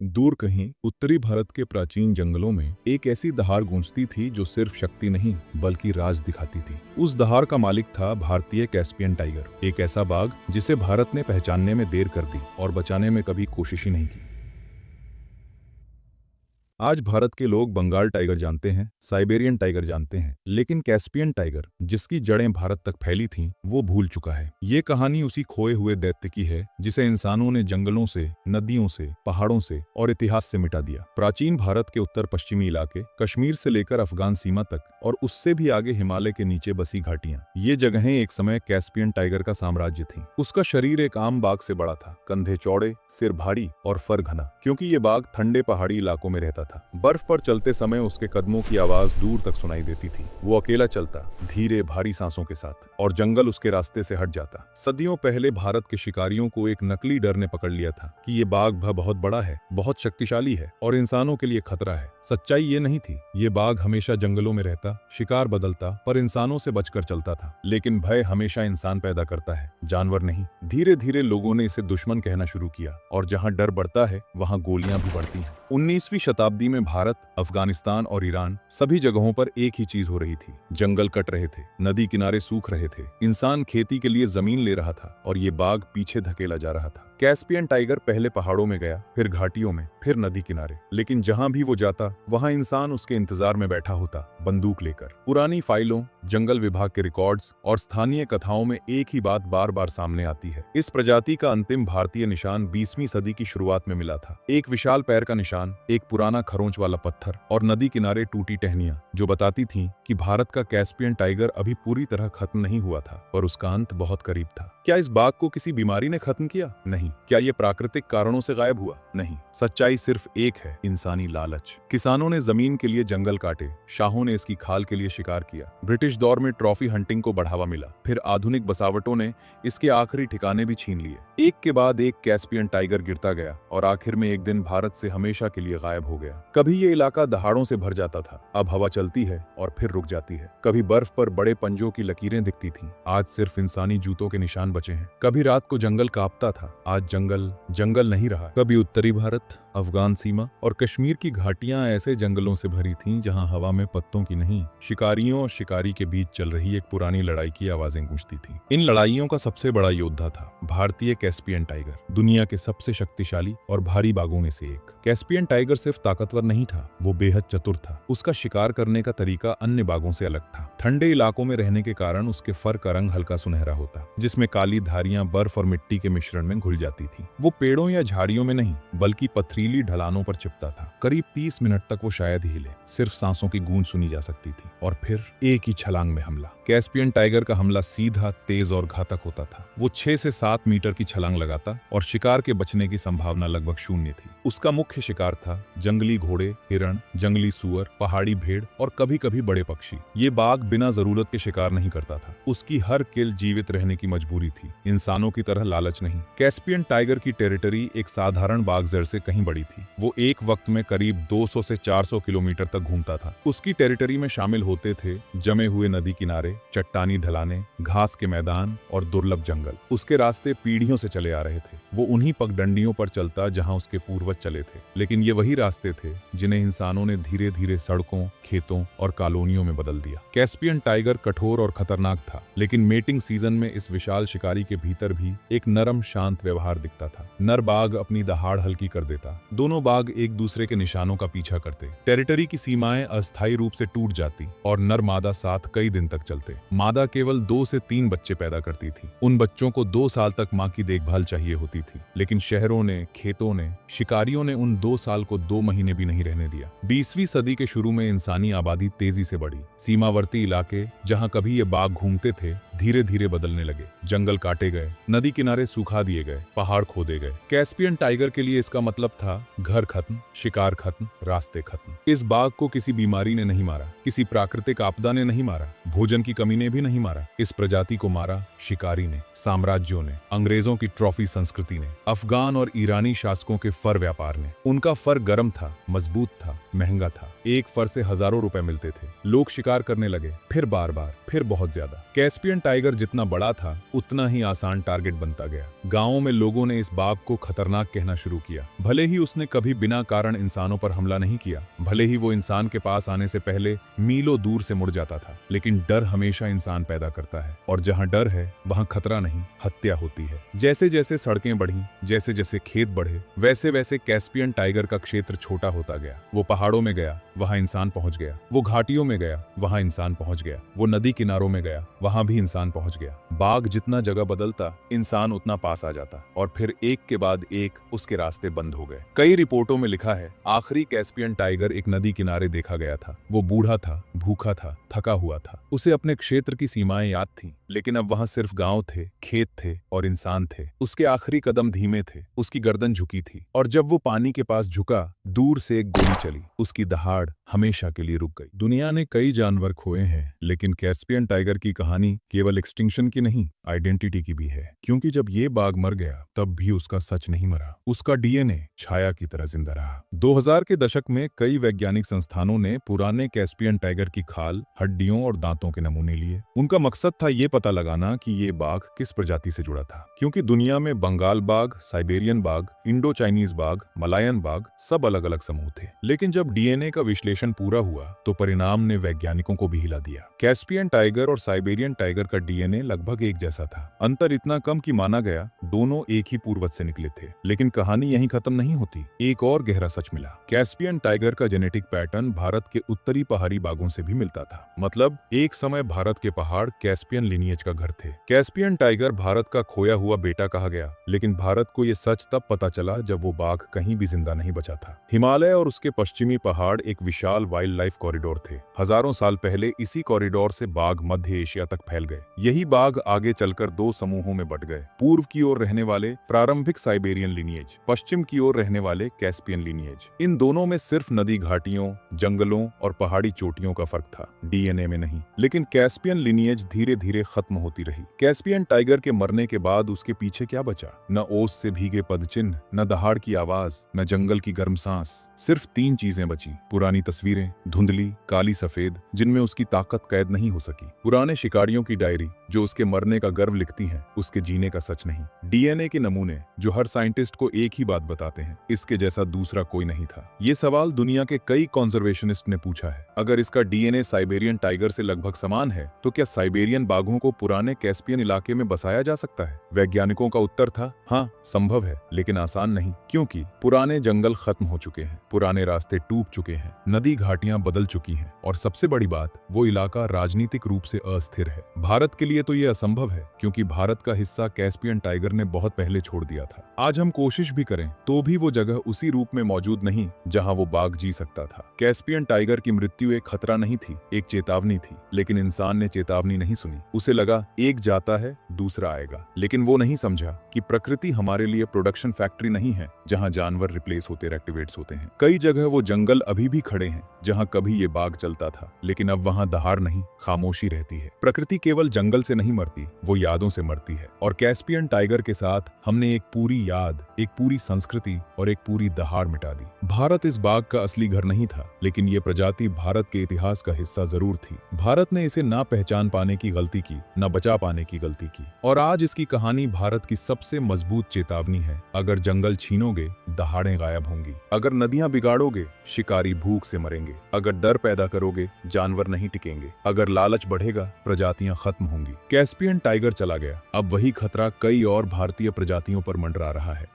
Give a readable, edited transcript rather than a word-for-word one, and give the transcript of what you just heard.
दूर कहीं उत्तरी भारत के प्राचीन जंगलों में एक ऐसी दहाड़ गूंजती थी जो सिर्फ शक्ति नहीं बल्कि राज दिखाती थी। उस दहाड़ का मालिक था भारतीय कैस्पियन टाइगर, एक ऐसा बाघ जिसे भारत ने पहचानने में देर कर दी और बचाने में कभी कोशिश ही नहीं की। आज भारत के लोग बंगाल टाइगर जानते हैं, साइबेरियन टाइगर जानते हैं, लेकिन कैस्पियन टाइगर जिसकी जड़ें भारत तक फैली थीं, वो भूल चुका है। ये कहानी उसी खोए हुए दैत्य की है जिसे इंसानों ने जंगलों से, नदियों से, पहाड़ों से और इतिहास से मिटा दिया। प्राचीन भारत के उत्तर पश्चिमी इलाके, कश्मीर से लेकर अफगान सीमा तक और उससे भी आगे हिमालय के नीचे बसी घाटियां, ये जगहें एक समय कैस्पियन टाइगर का साम्राज्य थीं। उसका शरीर एक आम बाघ से बड़ा था, कंधे चौड़े, सिर भारी और फर घना, क्योंकि ये बाघ ठंडे पहाड़ी इलाकों में रहता था। बर्फ पर चलते समय उसके कदमों की आवाज दूर तक सुनाई देती थी। वो अकेला चलता, धीरे भारी सांसों के साथ, और जंगल उसके रास्ते से हट जाता। सदियों पहले भारत के शिकारियों को एक नकली डर ने पकड़ लिया था कि ये बाघ बहुत बड़ा है, बहुत शक्तिशाली है और इंसानों के लिए खतरा है। सच्चाई ये नहीं थी। ये बाघ हमेशा जंगलों में रहता, शिकार बदलता, पर इंसानों से बचकर चलता था। लेकिन भय हमेशा इंसान पैदा करता है, जानवर नहीं। धीरे धीरे लोगों ने इसे दुश्मन कहना शुरू किया, और जहां डर बढ़ता है वहां गोलियां भी बढ़ती हैं। 19वीं शताब्दी में भारत, अफगानिस्तान और ईरान, सभी जगहों पर एक ही चीज हो रही थी। जंगल कट रहे थे, नदी किनारे सूख रहे थे, इंसान खेती के लिए जमीन ले रहा था और ये बाघ पीछे धकेला जा रहा था। कैस्पियन टाइगर पहले पहाड़ों में गया, फिर घाटियों में, फिर नदी किनारे, लेकिन जहां भी वो जाता वहां इंसान उसके इंतजार में बैठा होता, बंदूक लेकर। पुरानी फाइलों, जंगल विभाग के रिकॉर्ड्स और स्थानीय कथाओं में एक ही बात बार बार सामने आती है। इस प्रजाति का अंतिम भारतीय निशान 20वीं सदी की शुरुआत में मिला था। एक विशाल पैर का निशान, एक पुराना खरोंच वाला पत्थर और नदी किनारे टूटी टहनियां, जो बताती थीं कि भारत का कैस्पियन टाइगर अभी पूरी तरह खत्म नहीं हुआ था, पर उसका अंत बहुत करीब था। क्या इस बाघ को किसी बीमारी ने खत्म किया? नहीं। क्या ये प्राकृतिक कारणों से गायब हुआ? नहीं। सच्चाई सिर्फ एक है, इंसानी लालच। किसानों ने जमीन के लिए जंगल काटे, शाहों ने इसकी खाल के लिए शिकार किया, ब्रिटिश दौर में ट्रॉफी हंटिंग को बढ़ावा मिला, फिर आधुनिक बसावटों ने इसके आखिरी ठिकाने भी छीन लिए। एक के बाद एक कैस्पियन टाइगर गिरता गया और आखिर में एक दिन भारत से हमेशा के लिए गायब हो गया। कभी ये इलाका दहाड़ों से भर जाता था, अब हवा चलती है और फिर रुक जाती है। कभी बर्फ पर बड़े पंजों की लकीरें दिखती थीं, आज सिर्फ इंसानी जूतों के निशान बचे हैं। कभी रात को जंगल कांपता था, आज जंगल जंगल नहीं रहा। कभी उत्तरी भारत, अफगान सीमा और कश्मीर की घाटियां ऐसे जंगलों से भरी थीं जहां हवा में पत्तों की नहीं, शिकारियों और शिकारी के बीच चल रही एक पुरानी लड़ाई की आवाजें गूंजती थीं। इन लड़ाइयों का सबसे बड़ा योद्धा था भारतीय कैस्पियन टाइगर, दुनिया के सबसे शक्तिशाली और भारी बाघों में से एक। कैस्पियन टाइगर सिर्फ ताकतवर नहीं था, वो बेहद चतुर था। उसका शिकार करने का तरीका अन्य बाघों से अलग था। ठंडे इलाकों में रहने के कारण उसके फर का रंग हल्का सुनहरा होता, जिसमें काली धारियां बर्फ और मिट्टी के मिश्रण में घुल जाती थी। वो पेड़ों या झाड़ियों में नहीं बल्कि पथरीली ढलानों पर छिपता था। करीब 30 मिनट तक वो शायद ही हिले, सिर्फ सांसों की गूंज सुनी जा सकती थी, और फिर एक ही छलांग में हमला। कैस्पियन टाइगर का हमला सीधा, तेज और घातक होता था। वो 6 से 7 मीटर की छलांग लगाता और शिकार के बचने की संभावना लगभग शून्य थी। उसका मुख्य शिकार था जंगली घोड़े, हिरण, जंगली सुअर, पहाड़ी भेड़ और कभी कभी बड़े पक्षी। ये बाघ बिना जरूरत के शिकार नहीं करता था, उसकी हर किल जीवित रहने की मजबूरी थी, इंसानों की तरह लालच नहीं। कैस्पियन टाइगर की टेरिटरी एक साधारण बाघ से कहीं बड़ी थी। वो एक वक्त में करीब 200 से 400 किलोमीटर तक घूमता था। उसकी टेरिटरी में शामिल होते थे जमे हुए नदी किनारे, चट्टानी ढलाने, घास के मैदान और दुर्लभ जंगल। उसके रास्ते पीढ़ियों से चले आ रहे थे। वो उन्हीं पगडंडियों पर चलता जहां उसके पूर्वज चले थे, लेकिन ये वही रास्ते थे जिन्हें इंसानों ने धीरे धीरे सड़कों, खेतों और कॉलोनियों में बदल दिया। कैस्पियन टाइगर कठोर और खतरनाक था, लेकिन मेटिंग सीजन में इस विशाल शिकारी के भीतर भी एक नरम शांत व्यवहार दिखता था। नर बाघ अपनी दहाड़ हल्की कर देता, दोनों बाघ एक दूसरे के निशानों का पीछा करते, टेरिटरी की सीमाएं अस्थायी रूप से टूट जाती और नर मादा साथ कई दिन तक चलते। मादा केवल 2 से 3 बच्चे पैदा करती थी। उन बच्चों को 2 साल तक मां की देखभाल चाहिए होती थी, लेकिन शहरों ने, खेतों ने, शिकारियों ने उन 2 साल को 2 महीने भी नहीं रहने दिया। 20वीं सदी के शुरू में इंसानी आबादी तेजी से बढ़ी। सीमावर्ती इलाके जहां कभी ये बाघ घूमते थे धीरे धीरे बदलने लगे। जंगल काटे गए, नदी किनारे सुखा दिए गए, पहाड़ खोदे गए। कैस्पियन टाइगर के लिए इसका मतलब था घर खत्म, शिकार खत्म, रास्ते खत्म। इस बाघ को किसी बीमारी ने नहीं मारा, किसी प्राकृतिक आपदा ने नहीं मारा, भोजन की कमी ने भी नहीं मारा। इस प्रजाति को मारा शिकारी ने, साम्राज्यों ने, अंग्रेजों की ट्रॉफी संस्कृति ने, अफगान और ईरानी शासकों के फर व्यापार ने। उनका फर गर्म था, मजबूत था, महंगा था। एक फर से हजारों रुपए मिलते थे। लोग शिकार करने लगे, फिर बार बार, फिर बहुत ज्यादा। कैस्पियन टाइगर जितना बड़ा था उतना ही आसान टारगेट बनता गया। गांवों में लोगों ने इस बाघ को खतरनाक कहना शुरू किया। भले ही उसने कभी बिना कारण इंसानों पर हमला नहीं किया, भले ही वो इंसान के पास आने से पहले मीलों दूर से मुड़ जाता था, लेकिन डर हमेशा इंसान पैदा करता है, और जहां डर है वहां खतरा नहीं, हत्या होती है। जैसे जैसे सड़कें बढ़ी, जैसे जैसे खेत बढ़े, वैसे वैसे कैस्पियन टाइगर का क्षेत्र छोटा होता गया। वो पहाड़ों में गया, वहां इंसान पहुंच गया। वो घाटियों में गया, वहां इंसान पहुंच गया। वो नदी किनारों में गया, वहां भी इंसान पहुंच गया। बाघ जितना जगह बदलता, इंसान उतना पास आ जाता, और फिर एक के बाद एक उसके रास्ते बंद हो गए। कई रिपोर्टों में लिखा है, आखिरी कैस्पियन टाइगर एक नदी किनारे देखा गया था। वो बूढ़ा था, भूखा था, थका हुआ था। उसे अपने क्षेत्र की सीमाएं याद थीं, लेकिन अब वहां सिर्फ गांव थे, खेत थे और इंसान थे। उसके आखिरी कदम धीमे थे, उसकी गर्दन झुकी थी, और जब वो पानी के पास झुका, दूर से एक गोली चली। उसकी दहाड़ हमेशा के लिए रुक गई। दुनिया ने कई जानवर खोए हैं, लेकिन कैस्पियन टाइगर की कहानी केवल एक्सटिंक्शन की नहीं, आइडेंटिटी की भी है। क्योंकि जब ये बाघ मर गया, तब भी उसका सच नहीं मरा। उसका डीएनए छाया की तरह जिंदा रहा। 2000 के दशक में कई वैज्ञानिक संस्थानों ने पुराने कैस्पियन टाइगर की खाल, हड्डियों और दांतों के नमूने लिए। उनका मकसद था ये पता लगाना कि ये बाघ किस प्रजाति से जुड़ा था। क्योंकि दुनिया में बंगाल बाघ, साइबेरियन बाघ, इंडो चाइनीज बाघ, मलायन बाघ सब अलग अलग समूह थे। लेकिन जब डीएनए का विश्लेषण पूरा हुआ, तो परिणाम ने वैज्ञानिकों को भी हिला दिया। कैस्पियन टाइगर और साइबेरियन टाइगर का डीएनए लगभग एक जैसा था। अंतर इतना कम कि माना गया दोनों एक ही पूर्वज से निकले थे। लेकिन कहानी यहीं खत्म नहीं होती। एक और गहरा सच मिला। कैस्पियन टाइगर का जेनेटिक पैटर्न भारत के उत्तरी पहाड़ी बाघों से भी मिलता था। मतलब एक समय भारत के पहाड़ कैस्पियन लिनिएज का घर थे। कैस्पियन टाइगर भारत का खोया हुआ बेटा कहा गया, लेकिन भारत को यह सच तब पता चला जब वो बाघ कहीं भी जिंदा नहीं बचा था। हिमालय और उसके पश्चिमी पहाड़ एक विशाल वाइल्ड लाइफ कॉरिडोर थे। हजारों साल पहले इसी कॉरिडोर से बाघ मध्य एशिया तक फैल गए। यही बाघ आगे चलकर दो समूहों में बंट गए। पूर्व की ओर रहने वाले प्रारंभिक साइबेरियन लिनिएज, पश्चिम की ओर रहने वाले कैस्पियन लिनिएज। इन दोनों में सिर्फ नदी घाटियों, जंगलों और पहाड़ी चोटियों का फर्क था, डीएनए में नहीं। लेकिन कैस्पियन लिनिएज धीरे धीरे खत्म होती रही। कैस्पियन टाइगर के मरने के बाद उसके पीछे क्या बचा? न ओस से भीगे पदचिन्ह, न दहाड़ की आवाज, न जंगल की गर्म सांस। सिर्फ 3 चीजें बची। पुरानी तस्वीरें, धुंधली, काली सफेद, जिनमें उसकी ताकत कैद नहीं हो सकी। पुराने शिकारियों की डायरी जो उसके मरने का गर्व लिखती हैं, उसके जीने का सच नहीं। डीएनए के नमूने जो हर साइंटिस्ट को एक ही बात बताते हैं, इसके जैसा दूसरा कोई नहीं था। ये सवाल दुनिया के कई कॉन्जर्वेशनिस्ट ने पूछा है। अगर इसका डीएनए साइबेरियन टाइगर से लगभग समान है, तो क्या साइबेरियन बाघों को पुराने कैस्पियन इलाके में बसाया जा सकता है? वैज्ञानिकों का उत्तर था, हाँ संभव है, लेकिन आसान नहीं। क्योंकि पुराने जंगल खत्म हो चुके हैं, पुराने रास्ते टूट चुके हैं, नदी घाटियां बदल चुकी हैं, और सबसे बड़ी बात, वो इलाका राजनीतिक रूप से अस्थिर है। भारत के लिए तो ये असंभव है, क्योंकि भारत का हिस्सा कैस्पियन टाइगर ने बहुत पहले छोड़ दिया था। आज हम कोशिश भी करें तो भी वो जगह उसी रूप में मौजूद नहीं जहां वो बाघ जी सकता था। कैस्पियन टाइगर की मृत्यु एक खतरा नहीं थी, एक चेतावनी थी। लेकिन इंसान ने चेतावनी नहीं सुनी। उसे लगा एक जाता है, दूसरा आएगा। लेकिन वो नहीं समझा कि प्रकृति हमारे लिए प्रोडक्शन फैक्ट्री नहीं है जहां जानवर रिप्लेस होते एक्टिवेट्स होते हैं। कई जगह वो जंगल अभी भी खड़े हैं जहां कभी ये बाघ चलता था, लेकिन अब वहां दहाड़ नहीं, खामोशी रहती है। प्रकृति केवल जंगल से नहीं मरती, वो यादों से मरती है। और कैस्पियन टाइगर के साथ हमने एक पूरी याद, एक पूरी संस्कृति और एक पूरी दहाड़ मिटा दी। भारत इस बाघ का असली घर नहीं था, लेकिन ये प्रजाति भारत के इतिहास का हिस्सा जरूर थी। भारत ने इसे ना पहचान पाने की गलती की, ना बचा पाने की गलती की। और आज इसकी कहानी भारत की सबसे मजबूत चेतावनी है। अगर जंगल छीनोगे, दहाड़ें गायब होंगी। अगर नदियां बिगाड़ोगे, शिकारी भूख से मरेंगे। अगर डर पैदा करोगे, जानवर नहीं टिकेंगे। अगर लालच बढ़ेगा, प्रजातियां खत्म होंगी। कैस्पियन टाइगर चला गया, अब वही खतरा कई और भारतीय प्रजातियों पर मंडरा रहा है।